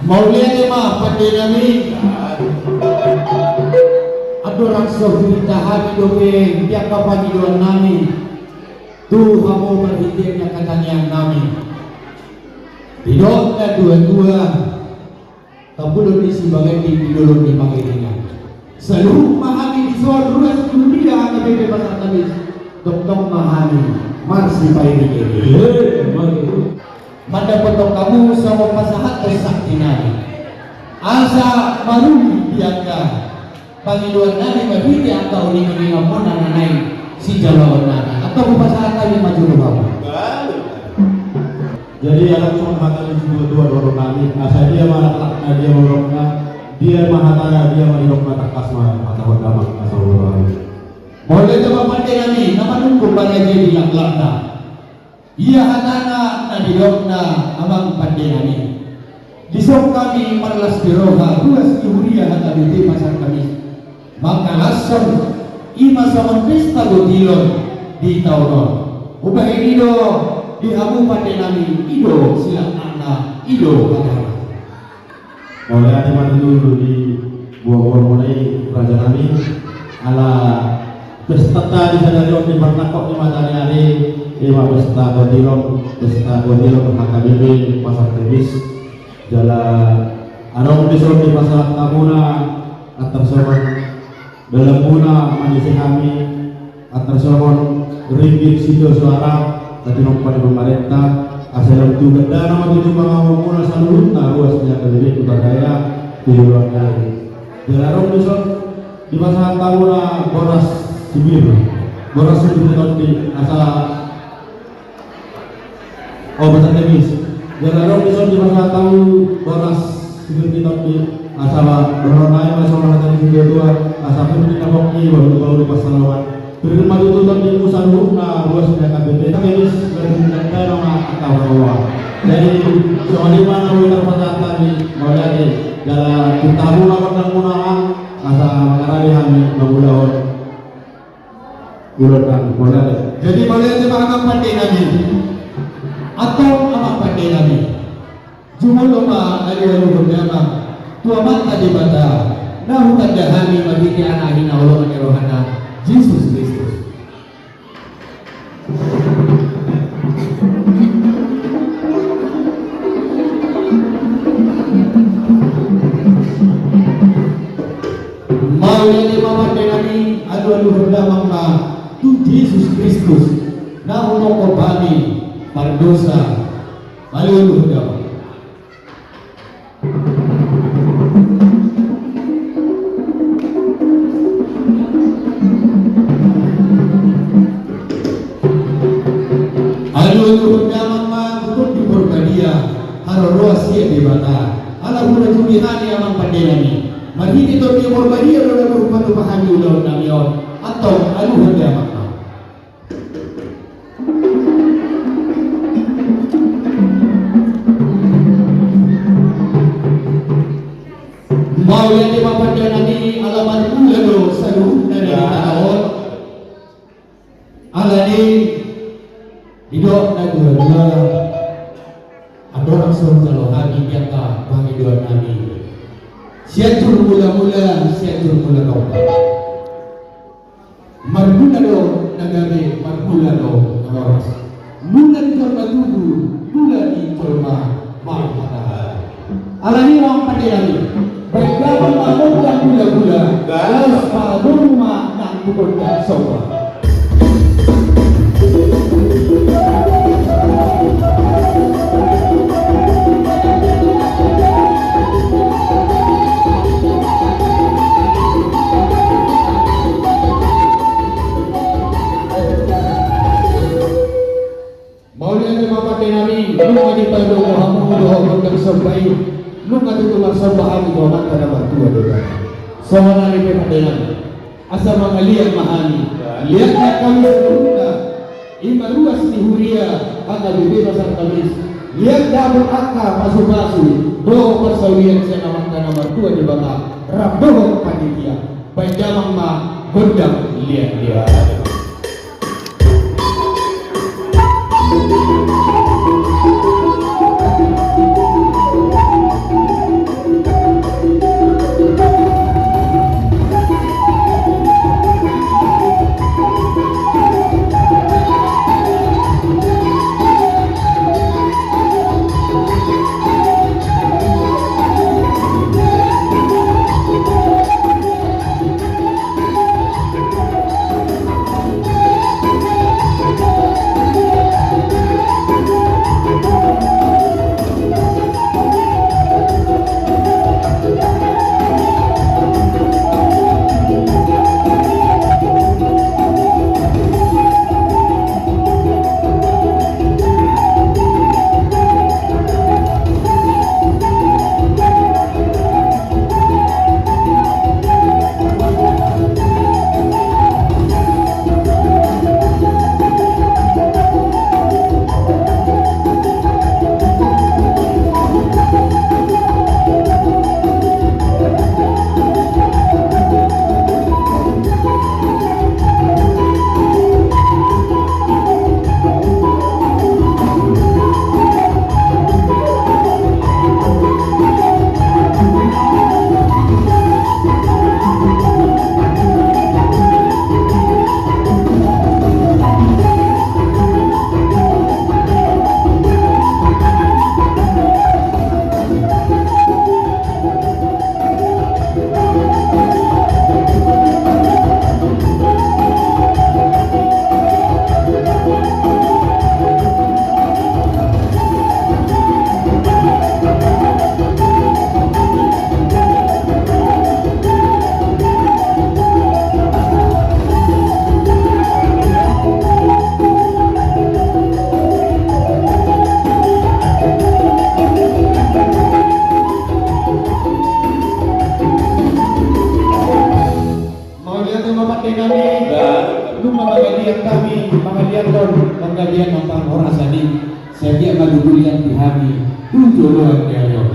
Maulia lima pandai nami adorang sohitahan dobe tiap kapan idoan nami tu kamu berhitirnya katanya nami bidoknya dua-dua kabulun di sebagai bidolun di panggilingan seluruh mahami di suara ruas dunia akan bebas atabis dokter mahami marsi paini manda potong kamu sama pasahat sakti nami asa marumi biangka pangiluan nami berbiti angka uling-uling ngapun nanay si jalawan nami atau pasahat kami maju kamu jadi alam semua mata di dua dorong kami asa dia marah dia merokna dia mahatana dia merokna takasma atau damak asal orang boleh coba pandai nami nama nunggu pada jadi lakna ia hatana nadilokna amang pandai nami disok kami marlas biroha ruas juhuria hata di pasar kami maka langsung ima sama pesta gotilon di tauron ubah ini do di abu pandai nami ido silang anak ido katana mulai ada mana dulu di buah-buah mulai raja nami ala pesta di sana di bertakok di matanya hari lima pesta godilon HKBP pasar Tebis jalan arong disuruh di pasar Tamuna antar soron dalam puna manusia kami antar soron ringgit sido suara tadi nomor pemerintah asal itu ganda nama tujuh pengawal muna salurutna ruasnya KBP Kubagaya tujuan dari jalan arong disuruh di pasar Tamuna boras sibir boras sibir di asal pasar Tebis jalan arong disuruh di pasar tahu boras sibir di asal berhormati masalah dari kedua asal pun kita hoki baru di pasar lawan beri maju tutup di pusat rumah ruas KBP Tebis berhubungan dengan akal jadi soal di mana wilayah pasar tadi mulai jalan kita rumah dan munawang asal mengarah kami memulai bulan mulai jadi boleh coba amang pandai nami atau amang pandai nami jumuloma aliwalu berdama tua mata di bata nahu kadahami mabiti anahina Allah menerohana Yesus Kristus mau yang lima pandai nami alu berdama ma tu Yesus Kristus nahu mokobani pardosa alu berdama ala hula jumihani amang pandelani marhiti to di morbadia do na berupatu pahami ulaw namion atau aluhan dia makna mau yang di papandelani alaman ula do saluh na nalitaon alani hidok na dua adorang suruh hati kita bagi dua nabi siatur mula-mula siatur mula kau marguna do nagabe marguna do nagawas mula di torma tubuh mula di torma marmata alani orang pandai baik dapat mamukan mula-mula galas padumma nak pukul dan sopa lu di pada Muhammad doa bersampai lu kata tu bersambahan doa mata nama tua doa semua ni berpadelan asal mengalian mahani lihatlah kami seluruhnya ima ruas di huria akan bebas kamis lihat dabur akka masuk-masuk doa persawian saya nama tua di bawah rab doa panitia baik jamang ma gondang lihat dia kami pangaliaton panggabihan ng pang-orasan ni Sergei Madudulian Tihami Tujuan Diayo.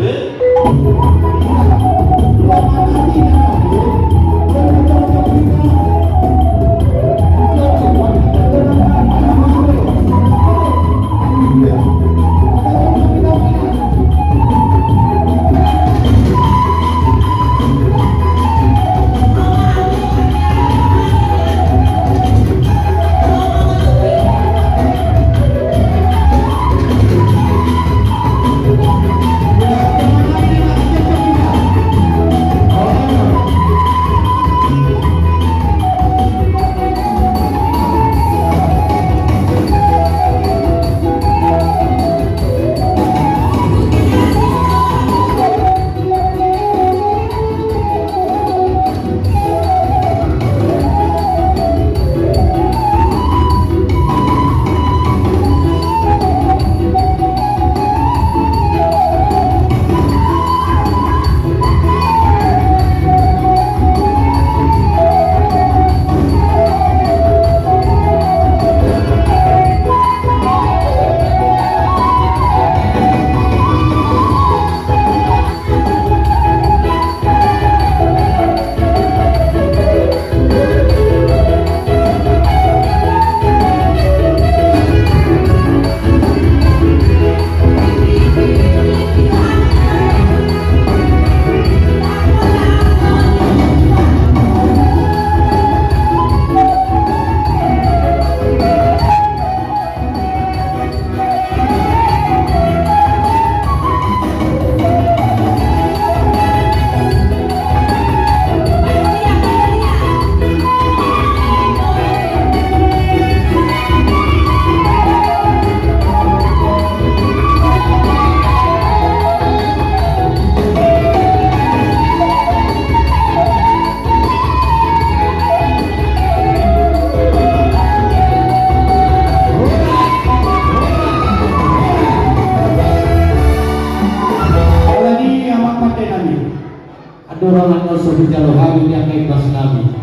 Adoran ang so bicara hari yang kay kelas nabi.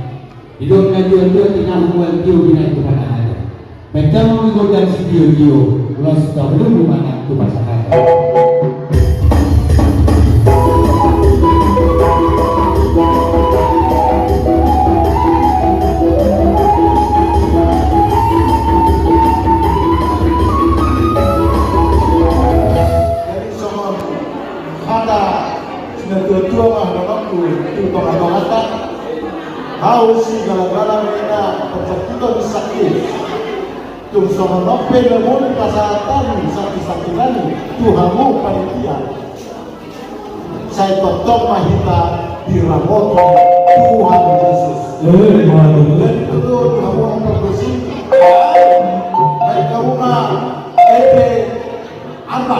Idon na dia tinahumuan dia binay Tuhan ada. Mereka menggodang si dia los belum mana tu pasangan. Jadi semua ada tua itu tongata hausi galagala mereka tercipta di sakit tum sama nope lemon kasatan sakit-sakitan Tuhanmu panitia saya tetap mahita diramoto Tuhan Yesus dan itu Tuhanmu yang bersih baik kamu apa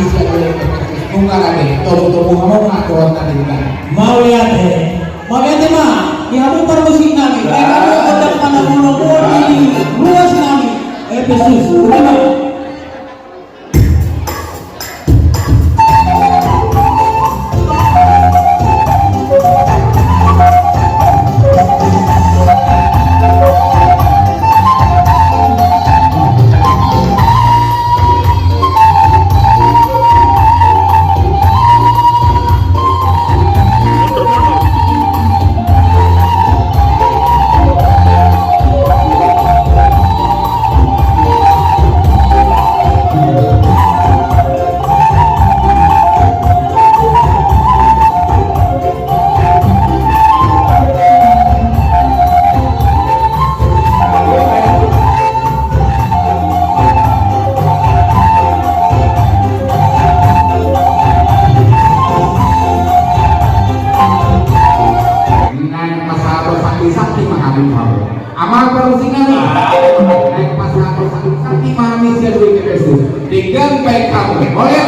kami siya ulit nung karami, tobo-tobo mo nga tuwan na din ka. Mau lihat mah, ihamu permusik kami. Kami kodam pada monopol di ruas kami. Efesus, bagaimana? Amal permusikan nih, naik pasar sakti mami siya duit ke Yesus, dengan baik kamu, boleh?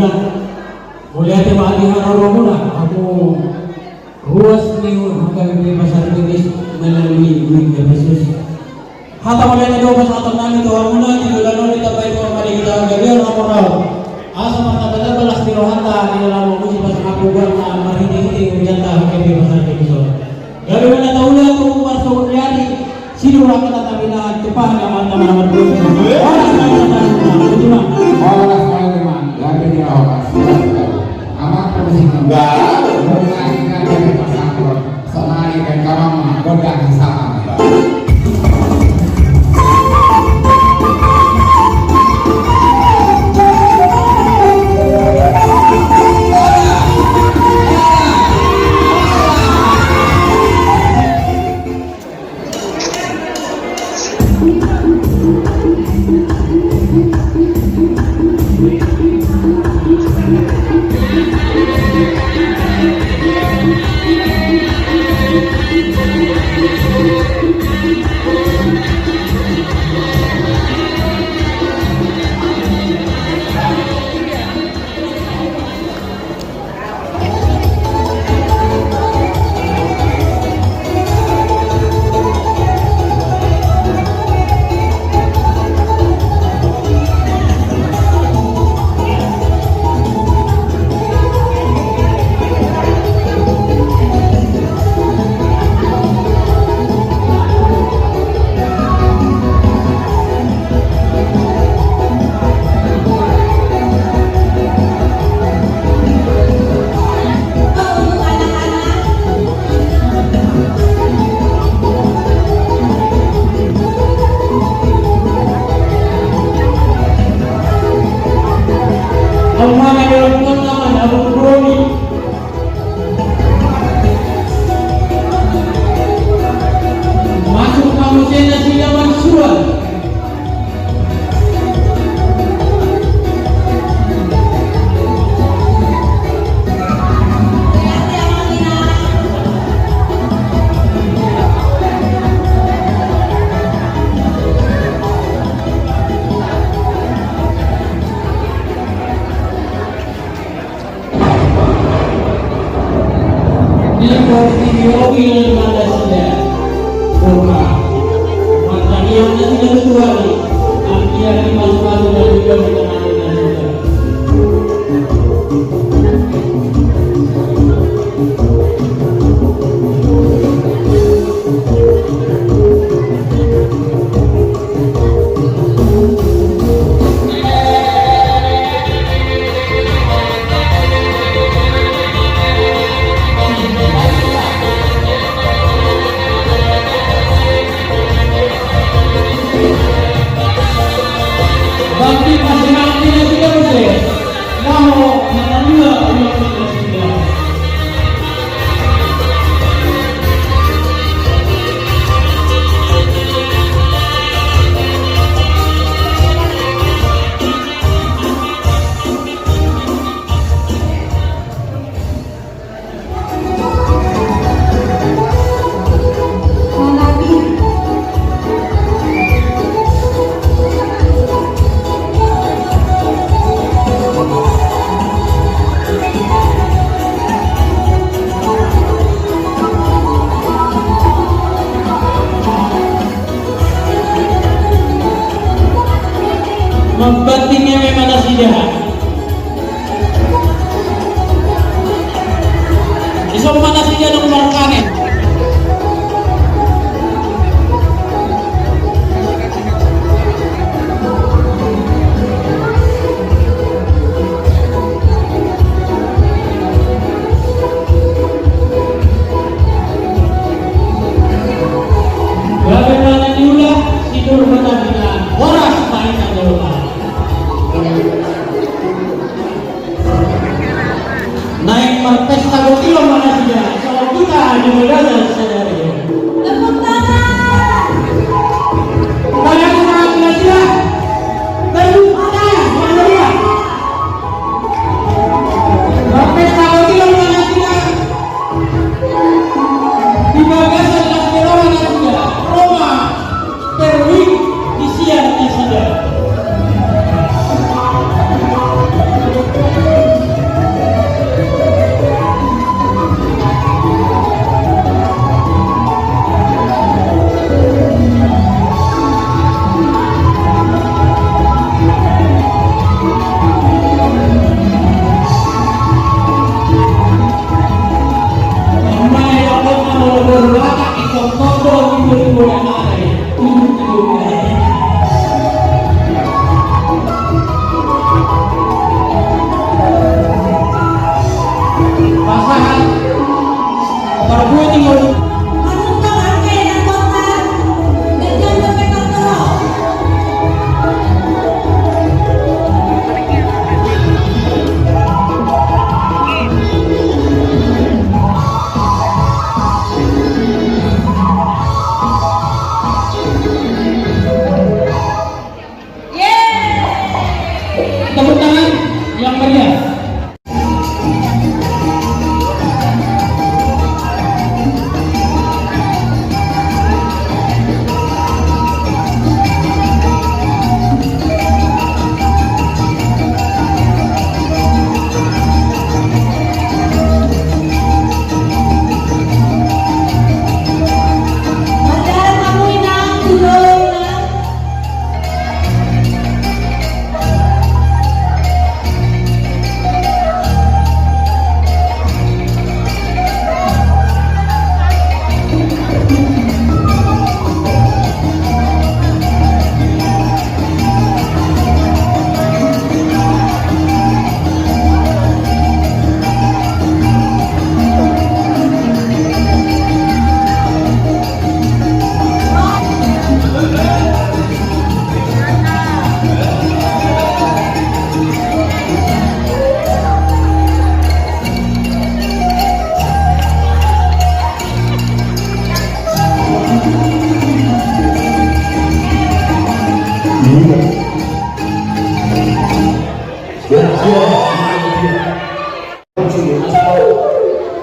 bulan. Mulai ada mati harap mula. Aku ruas ni hanggang di pasar Bugis melalui duit Yesus. Hatta mulai ada 12 atau 6 itu mula di bulan lalu kita baik mari kita gagal nomor asa mata belas di rohanta di dalam musim pasar aku buat mari ini menjata ke pasar Bugis. Gagal mana tahu lah aku pasar Bugis. Sino rakyat tapi na cepat teman-teman berdua. Orang lagi di awas. Amat permisi enggak. Mengaitkan dari pasangkot. Senai dan kamama godang sama. Membantingnya memang tidak. Iso mana saja nomor kanan. Bagaimana diulah tidur benar-benar horas mainan dulu.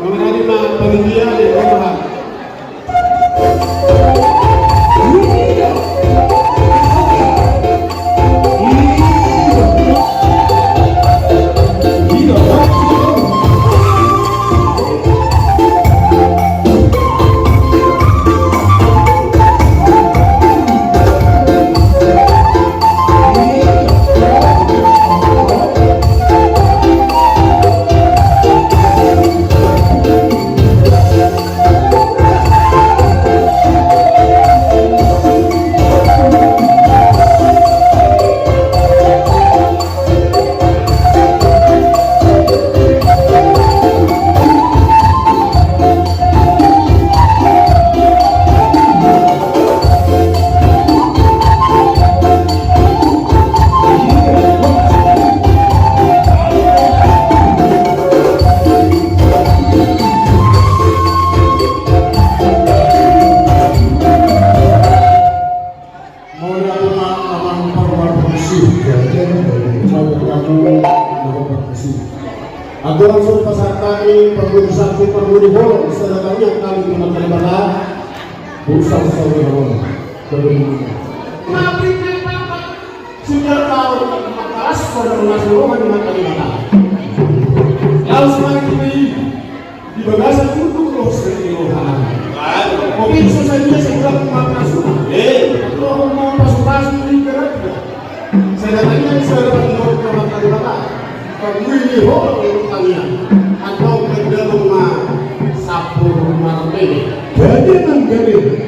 mengenai peninggian di rumah. Adoran sudah pasar kami pergurusan perguru bolong sedangkan yang kami di Kalimantan berusaha saudara tapi kenapa sudah tahu atas pada menasuruh di Kalimantan lalu selain itu di bagasan untuk loh sekalian mungkin selesainya segera menasuruh kalau mau pasukan ini kerja sedangkan yang sudah dapat di Kalimantan Pemilih orang tanya atau kerja rumah sapu rumah ini. Jadi menjadi.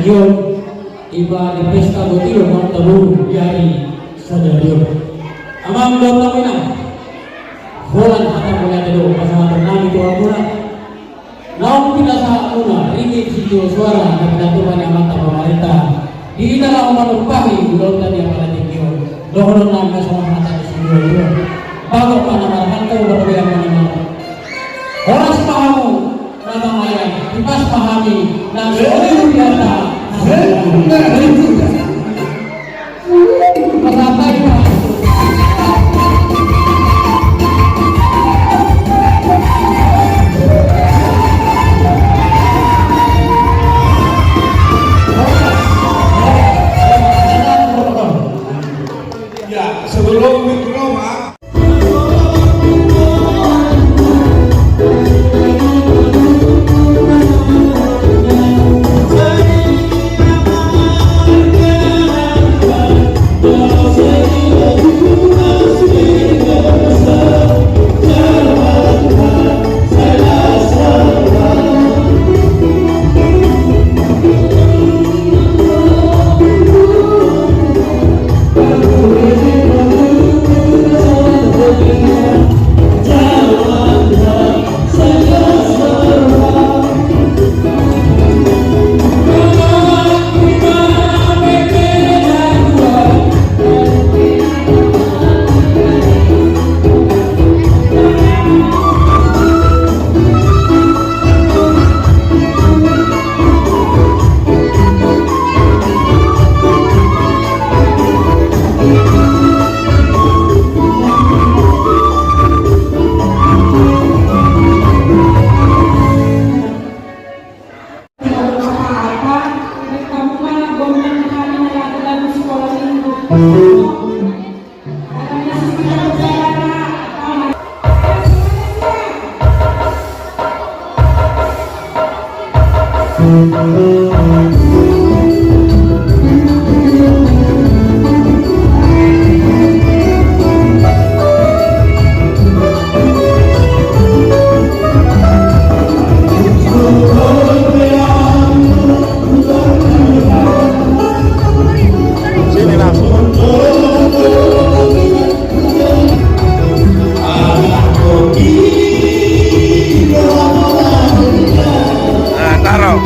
stadion iba di pesta botilo ng tabu yari stadion. Amang daw na mina. Holan hatang mula dito pasahatan namin ito ang muna. Naong pinasa una, ringit video suara na pinatuman ang mga pamarita. Di kita lang umanumpahi, ulog na niya pala din yun. Doon lang na sa mga mata ni Senyor yun. Bago pa namarahan ko, babayan mo naman. Oras pa ako na mamayan, ipas pahami na sa Olimpiada. Masatay pa. Ya, sebelum diploma Taruh.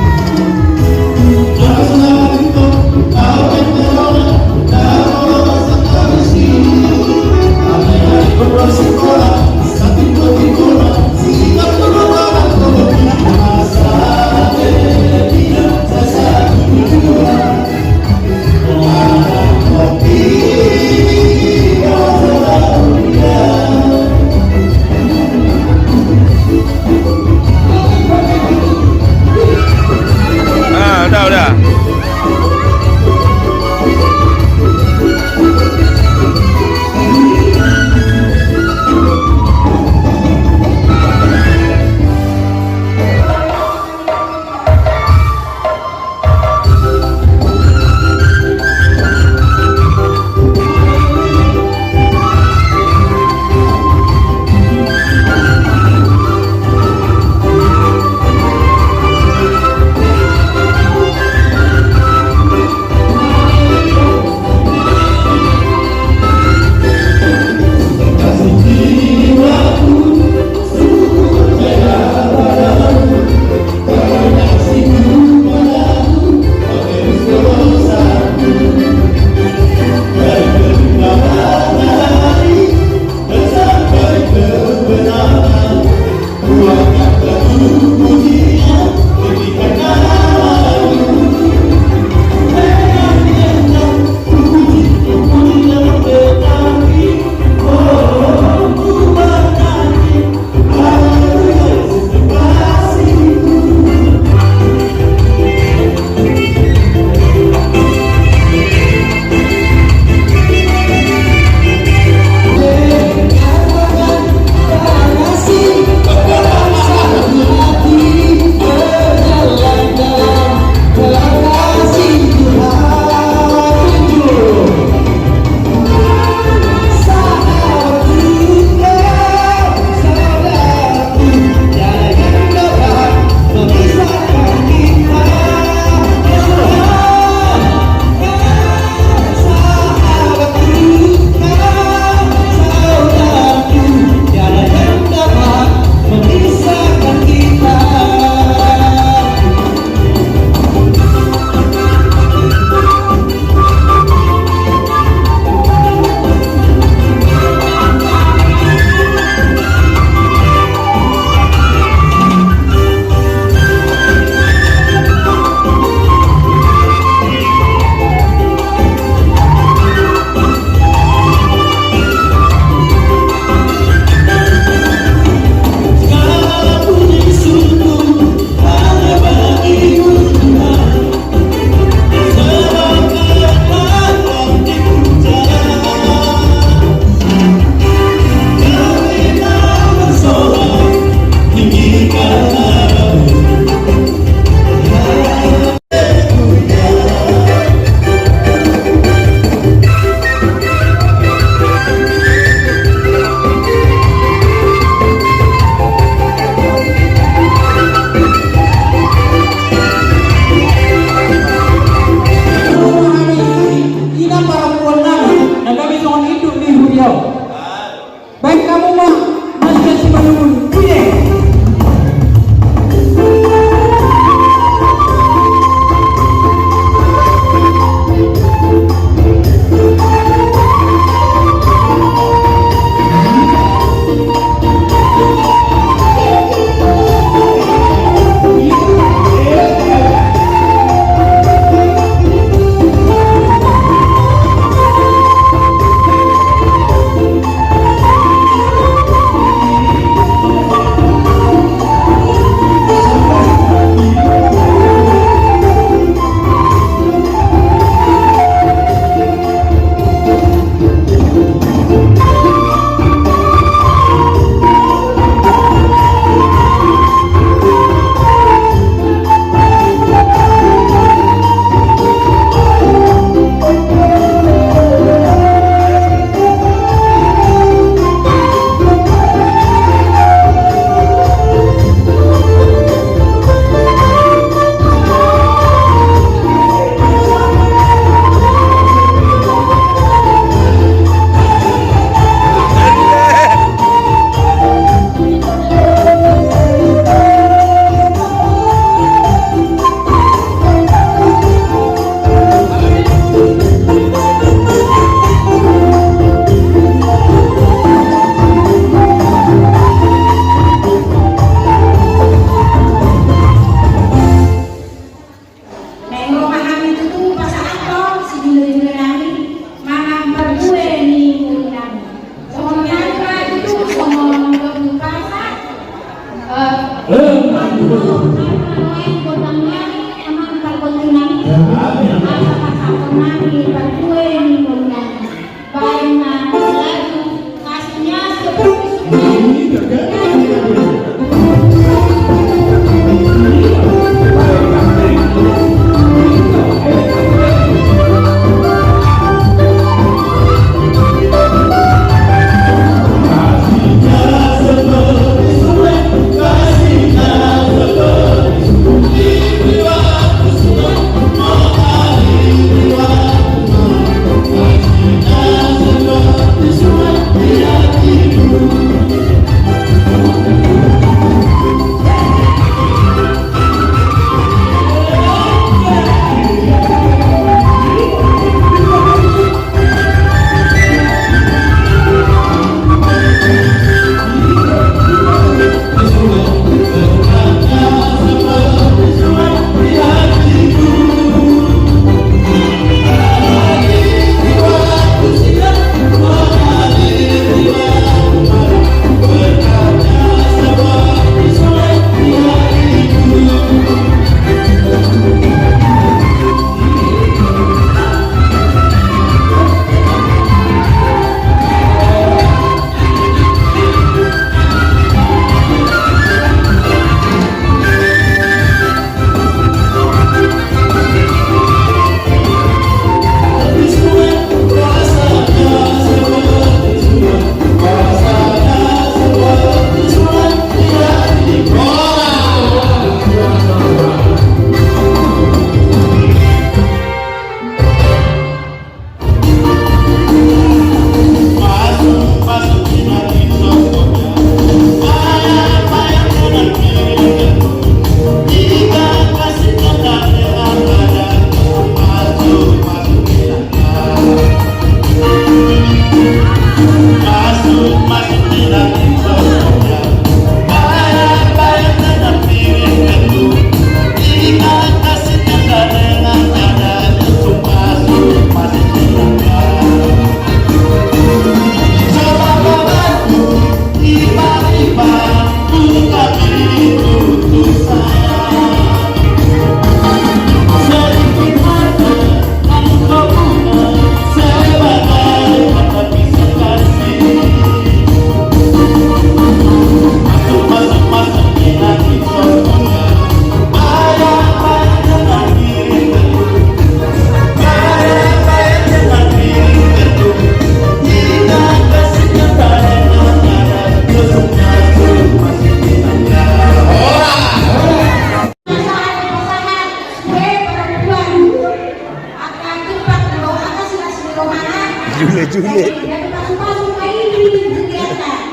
Jule-jule. Jadi masuk-masuk ke ini kegiatan.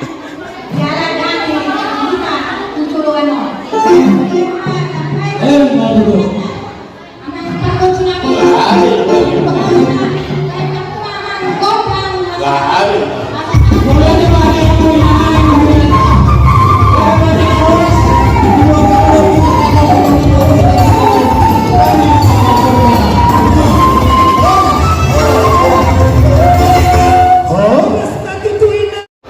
Jalan kaki kita tujuan mau. Nggak dulu.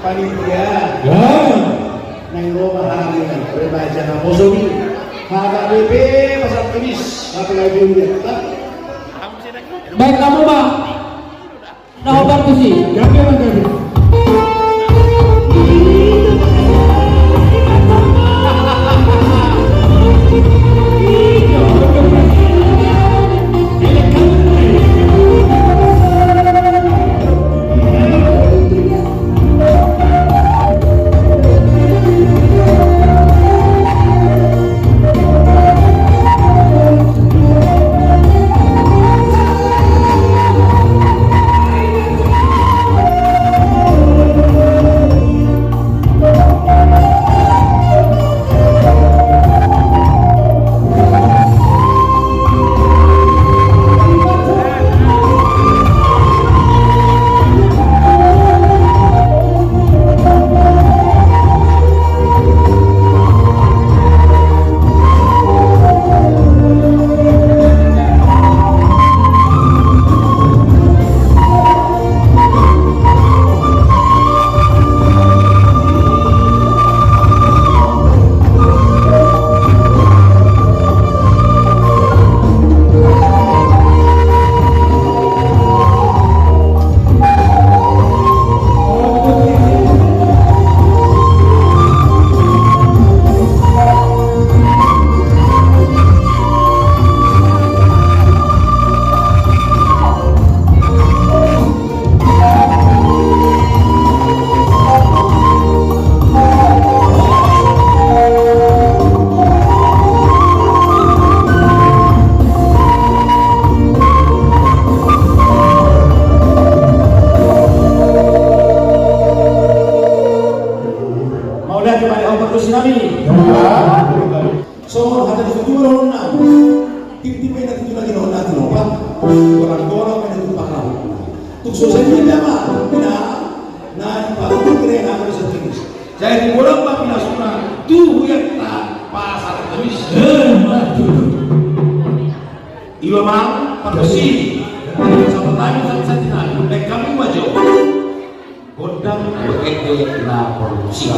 Panitia Ya. nang Roma hari berbaca na Mosogi. Haga BP pasal kemis apa lagi dia? Baik kamu Pak. Nah, obat tuh sih. Gabi man gabi. Jadi bolang pak pinasuna tuh yang tak pasar kemis. Iwa mang pagkasi sama tayo sa tinalo ay kami wajo kodang ete na produksi.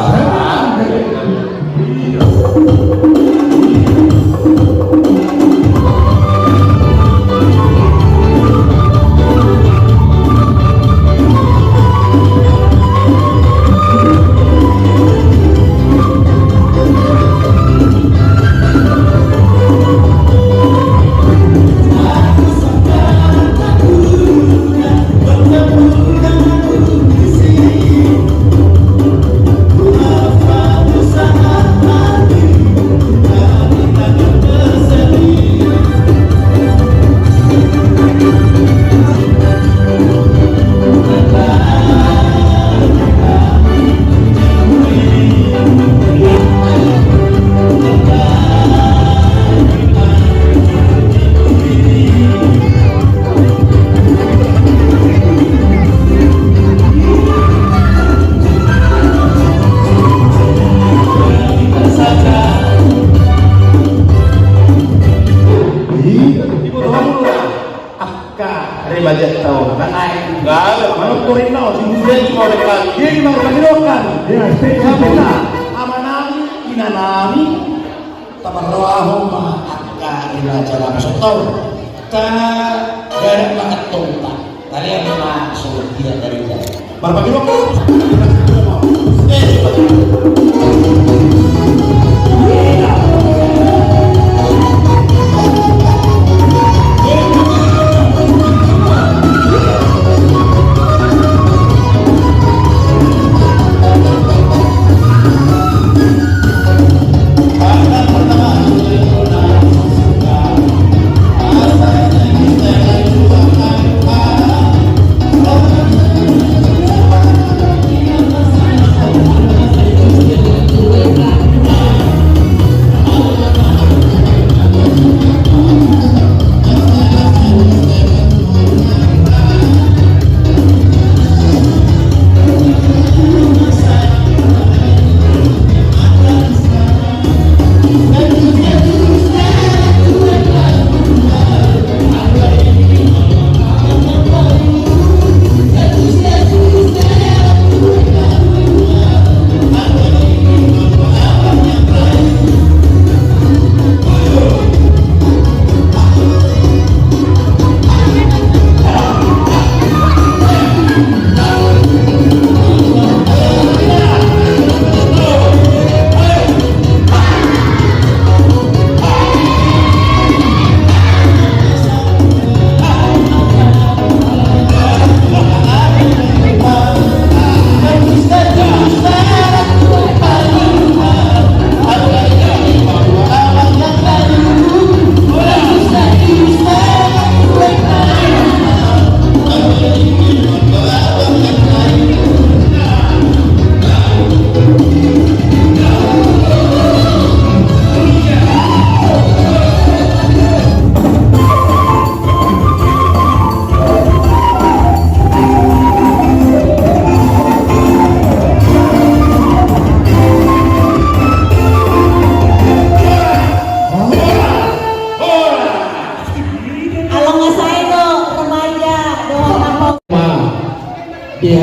Terima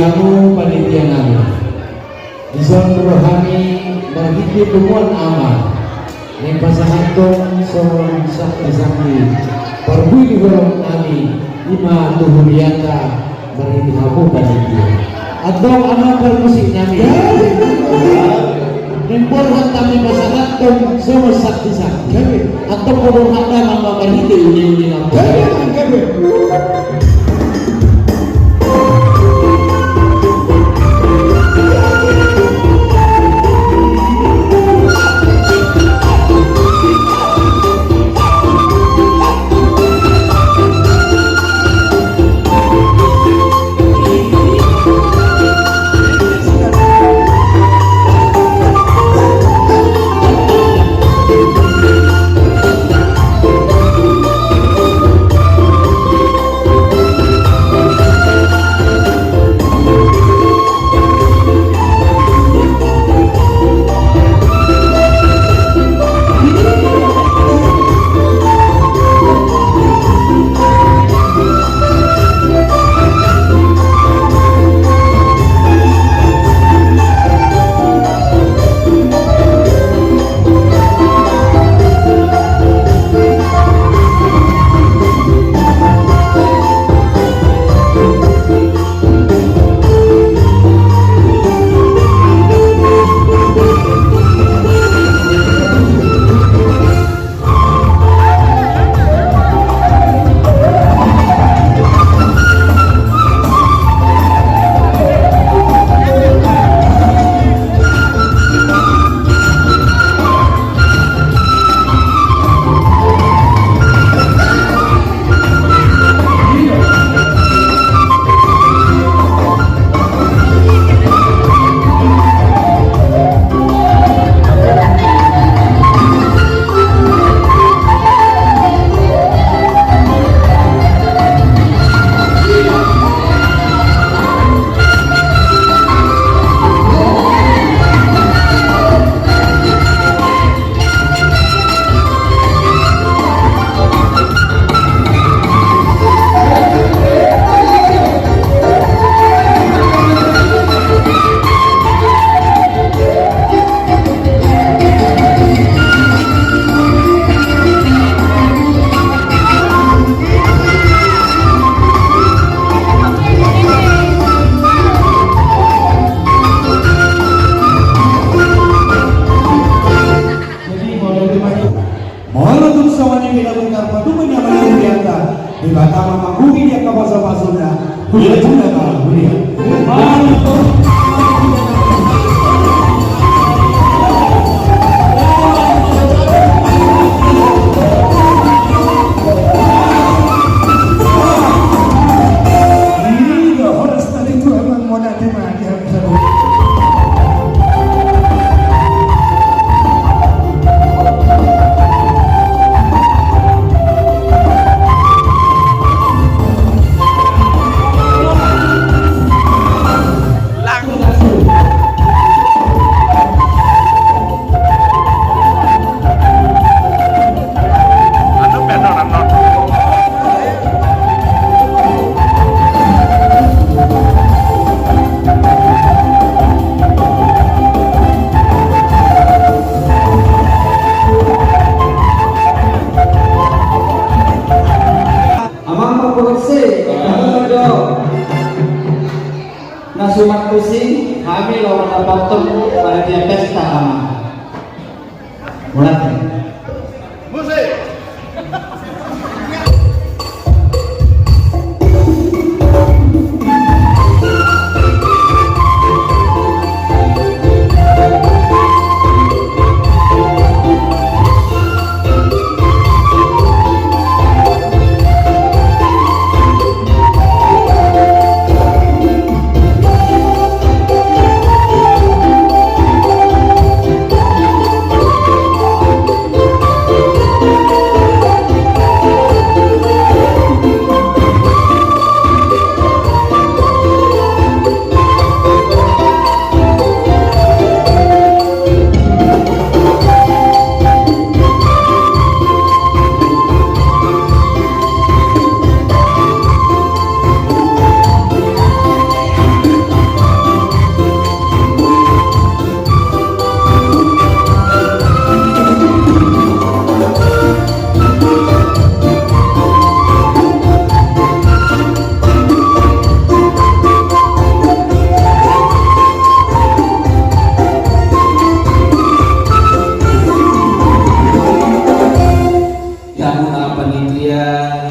hamu panitia namin. Isang rohani berhenti tumuan amal. Yang pasahantong son sakti-sakti. Perbuih gorong kami lima tuhuriata berhenti hamu panitia. Atau amal permusik namin. Nemporhan kami pasahantong son sakti-sakti. Atau kodong ada mama berhenti uni-uni apa. Nasumat pusing, kami lawan apapun pada tiap pesta kami. Mulai. Musik.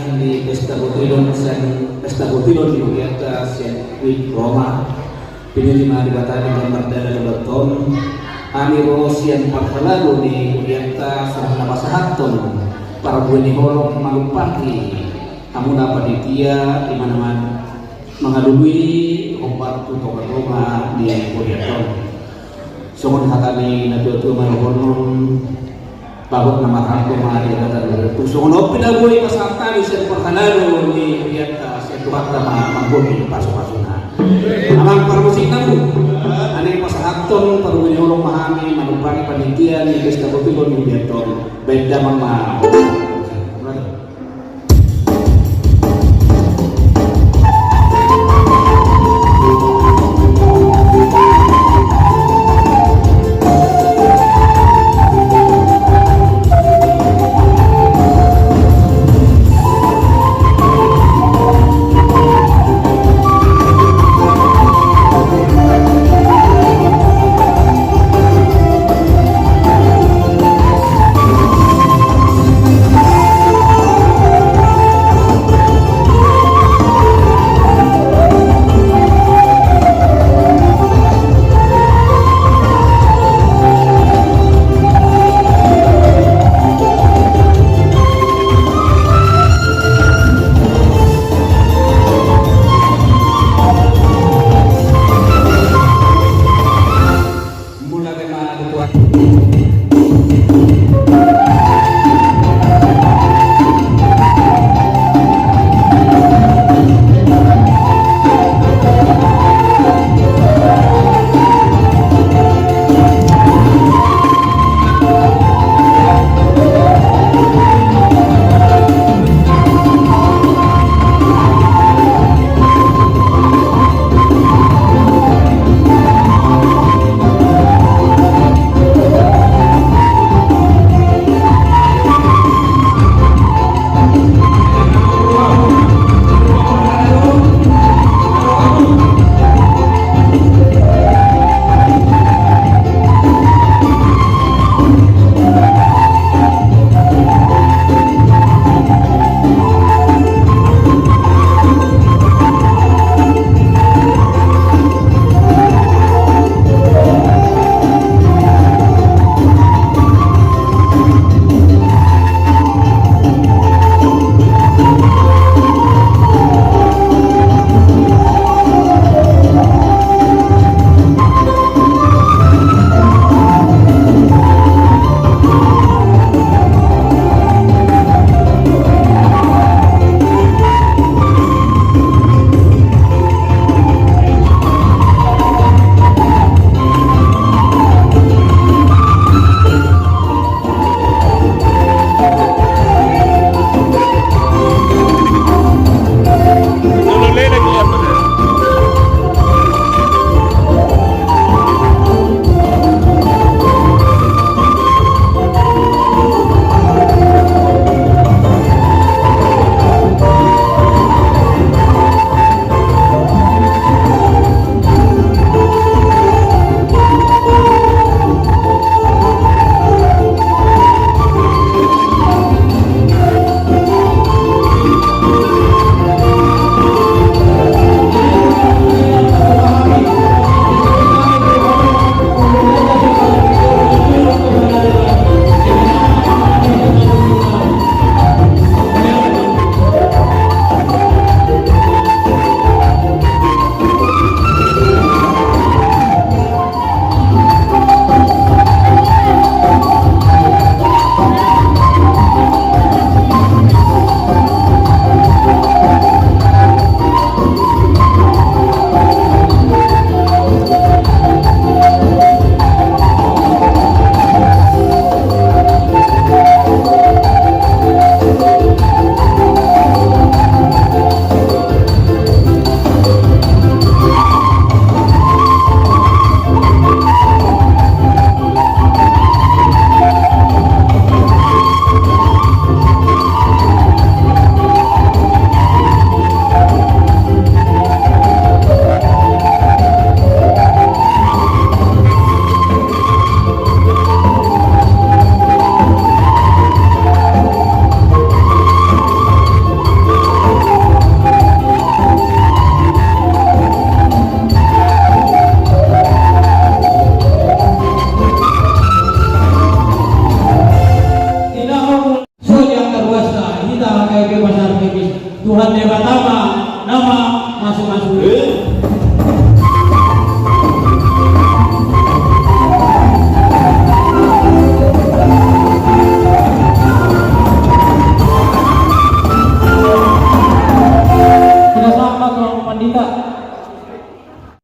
panitian di Pesta Butilon di Yogyakarta sirkuit Roma. Pinilima di Batani dan Mardana dan Beton. Ami Rosian Parhalago di Yogyakarta sama Pasahaton. Para bueni holong Malupati. Amuna panitia di mana-mana mengadui obat untuk Roma di Yogyakarta. Sumon hatani natutu malohon babot nama rangko mari kata itu sumon opi dagoi pasantani sen perhanado di Yogyakarta sen tuakta mamboni pasu-pasuna. Amang parmusik namu ane pasahaton paruwi holong mahami manupani panitia di Pesta Butilon di Yogyakarta beda mama. nama masuk-masuk.